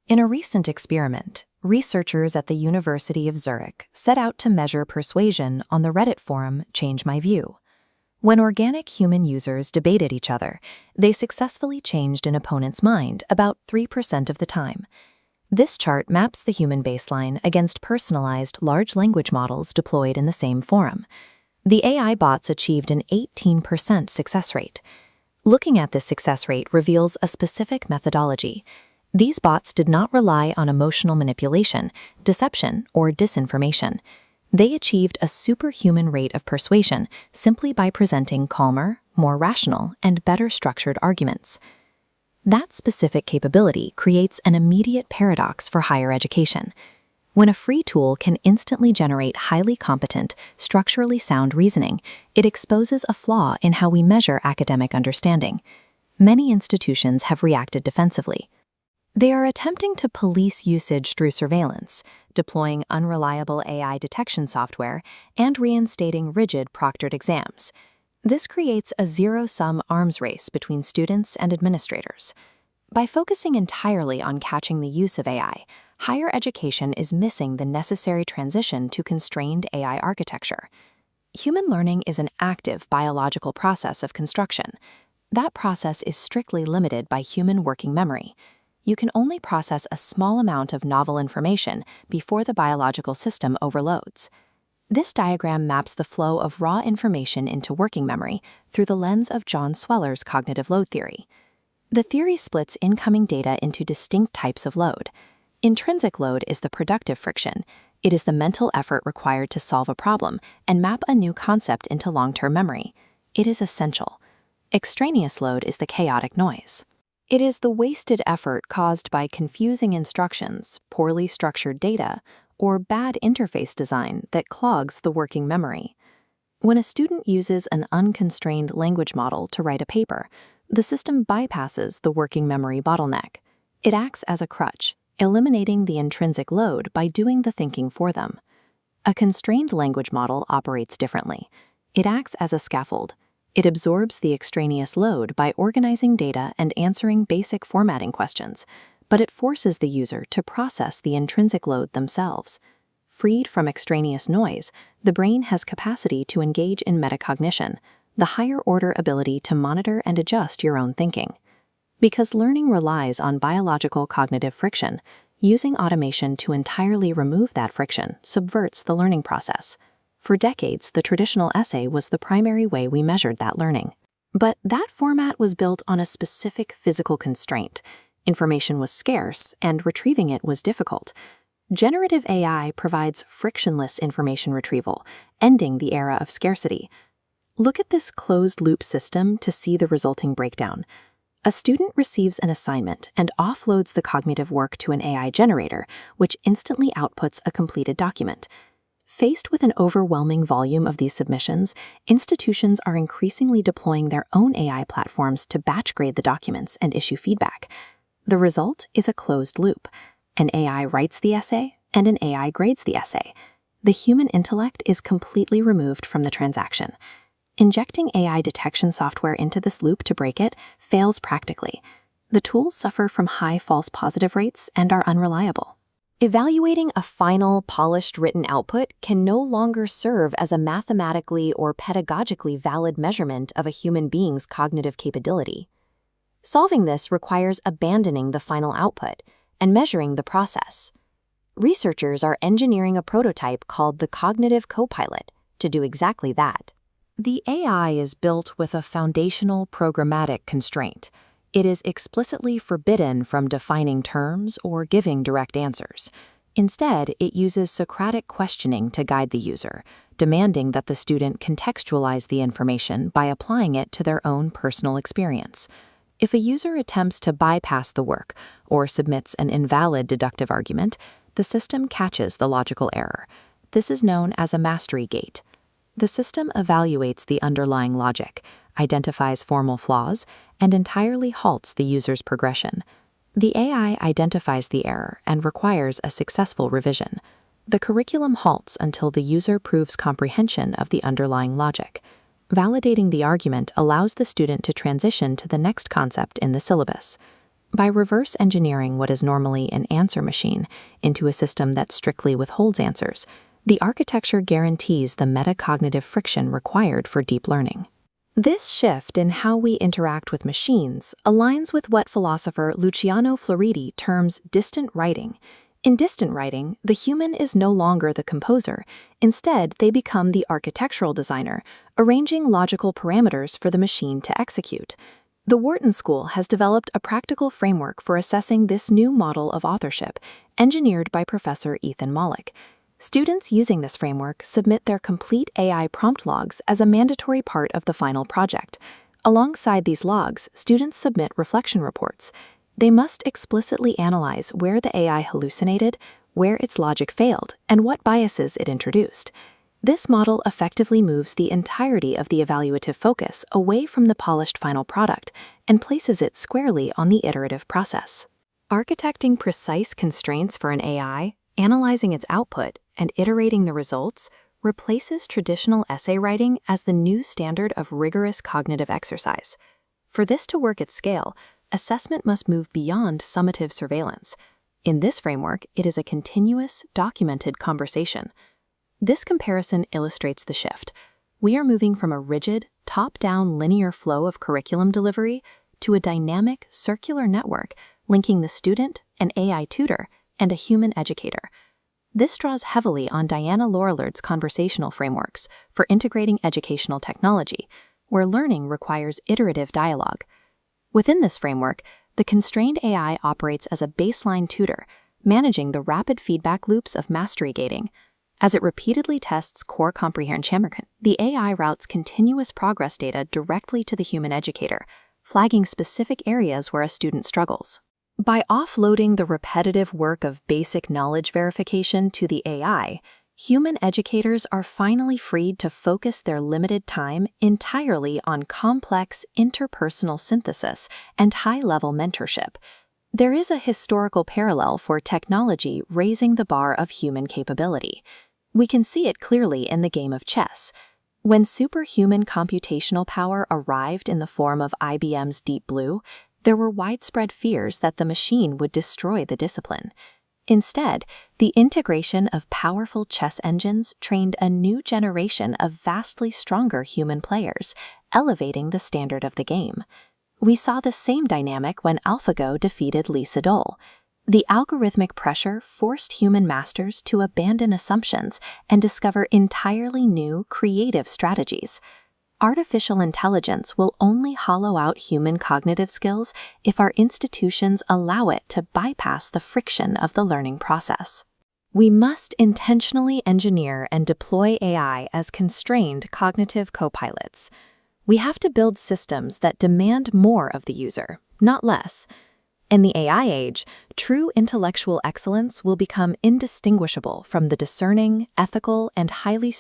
In a recent experiment, researchers at the University of Zurich set out to measure persuasion on the Reddit forum Change My View. When organic human users debated each other, they successfully changed an opponent's mind about 3% of the time. This chart maps the human baseline against personalized large language models deployed in the same forum. The AI bots achieved an 18% success rate. Looking at this success rate reveals a specific methodology. These bots did not rely on emotional manipulation, deception, or disinformation. They achieved a superhuman rate of persuasion simply by presenting calmer, more rational, and better structured arguments. That specific capability creates an immediate paradox for higher education. When a free tool can instantly generate highly competent, structurally sound reasoning, it exposes a flaw in how we measure academic understanding. Many institutions have reacted defensively. They are attempting to police usage through surveillance, deploying unreliable AI detection software, and reinstating rigid proctored exams. This creates a zero-sum arms race between students and administrators. By focusing entirely on catching the use of AI, higher education is missing the necessary transition to constrained AI architecture. Human learning is an active biological process of construction. That process is strictly limited by human working memory. You can only process a small amount of novel information before the biological system overloads. This diagram maps the flow of raw information into working memory through the lens of John Sweller's cognitive load theory. The theory splits incoming data into distinct types of load. Intrinsic load is the productive friction. It is the mental effort required to solve a problem and map a new concept into long-term memory. It is essential. Extraneous load is the chaotic noise. It is the wasted effort caused by confusing instructions, poorly structured data, or bad interface design that clogs the working memory. When a student uses an unconstrained language model to write a paper, the system bypasses the working memory bottleneck. It acts as a crutch, eliminating the intrinsic load by doing the thinking for them. A constrained language model operates differently. It acts as a scaffold. It absorbs the extraneous load by organizing data and answering basic formatting questions, but it forces the user to process the intrinsic load themselves. Freed from extraneous noise, the brain has capacity to engage in metacognition, the higher-order ability to monitor and adjust your own thinking. Because learning relies on biological cognitive friction, using automation to entirely remove that friction subverts the learning process. For decades, the traditional essay was the primary way we measured that learning. But that format was built on a specific physical constraint. Information was scarce, and retrieving it was difficult. Generative AI provides frictionless information retrieval, ending the era of scarcity. Look at this closed-loop system to see the resulting breakdown. A student receives an assignment and offloads the cognitive work to an AI generator, which instantly outputs a completed document. Faced with an overwhelming volume of these submissions, institutions are increasingly deploying their own AI platforms to batch grade the documents and issue feedback. The result is a closed loop. An AI writes the essay, and an AI grades the essay. The human intellect is completely removed from the transaction. Injecting AI detection software into this loop to break it fails practically. The tools suffer from high false positive rates and are unreliable. Evaluating a final, polished written output can no longer serve as a mathematically or pedagogically valid measurement of a human being's cognitive capability. Solving this requires abandoning the final output and measuring the process. Researchers are engineering a prototype called the Cognitive Copilot to do exactly that. The AI is built with a foundational programmatic constraint. It is explicitly forbidden from defining terms or giving direct answers. Instead, it uses Socratic questioning to guide the user, demanding that the student contextualize the information by applying it to their own personal experience. If a user attempts to bypass the work or submits an invalid deductive argument, the system catches the logical error. This is known as a mastery gate. The system evaluates the underlying logic, identifies formal flaws, and entirely halts the user's progression. The AI identifies the error and requires a successful revision. The curriculum halts until the user proves comprehension of the underlying logic. Validating the argument allows the student to transition to the next concept in the syllabus. By reverse engineering what is normally an answer machine into a system that strictly withholds answers, the architecture guarantees the metacognitive friction required for deep learning. This shift in how we interact with machines aligns with what philosopher Luciano Floridi terms distant writing. In distant writing, the human is no longer the composer. Instead, they become the architectural designer, arranging logical parameters for the machine to execute. The Wharton School has developed a practical framework for assessing this new model of authorship, engineered by Professor Ethan Mollick. Students using this framework submit their complete AI prompt logs as a mandatory part of the final project. Alongside these logs, students submit reflection reports. They must explicitly analyze where the AI hallucinated, where its logic failed, and what biases it introduced. This model effectively moves the entirety of the evaluative focus away from the polished final product and places it squarely on the iterative process. Architecting precise constraints for an AI, analyzing its output, and iterating the results replaces traditional essay writing as the new standard of rigorous cognitive exercise. For this to work at scale, assessment must move beyond summative surveillance. In this framework, it is a continuous, documented conversation. This comparison illustrates the shift. We are moving from a rigid, top-down linear flow of curriculum delivery to a dynamic, circular network linking the student, an AI tutor, and a human educator. This draws heavily on Diana Laurelard's conversational frameworks for integrating educational technology, where learning requires iterative dialogue. Within this framework, the constrained AI operates as a baseline tutor, managing the rapid feedback loops of mastery gating. As it repeatedly tests core comprehension, the AI routes continuous progress data directly to the human educator, flagging specific areas where a student struggles. By offloading the repetitive work of basic knowledge verification to the AI, human educators are finally freed to focus their limited time entirely on complex interpersonal synthesis and high-level mentorship. There is a historical parallel for technology raising the bar of human capability. We can see it clearly in the game of chess. When superhuman computational power arrived in the form of IBM's Deep Blue, there were widespread fears that the machine would destroy the discipline. Instead, the integration of powerful chess engines trained a new generation of vastly stronger human players, elevating the standard of the game. We saw the same dynamic when AlphaGo defeated Lee Sedol. The algorithmic pressure forced human masters to abandon assumptions and discover entirely new, creative strategies. Artificial intelligence will only hollow out human cognitive skills if our institutions allow it to bypass the friction of the learning process. We must intentionally engineer and deploy AI as constrained cognitive co-pilots. We have to build systems that demand more of the user, not less. In the AI age, true intellectual excellence will become indistinguishable from the discerning, ethical, and highly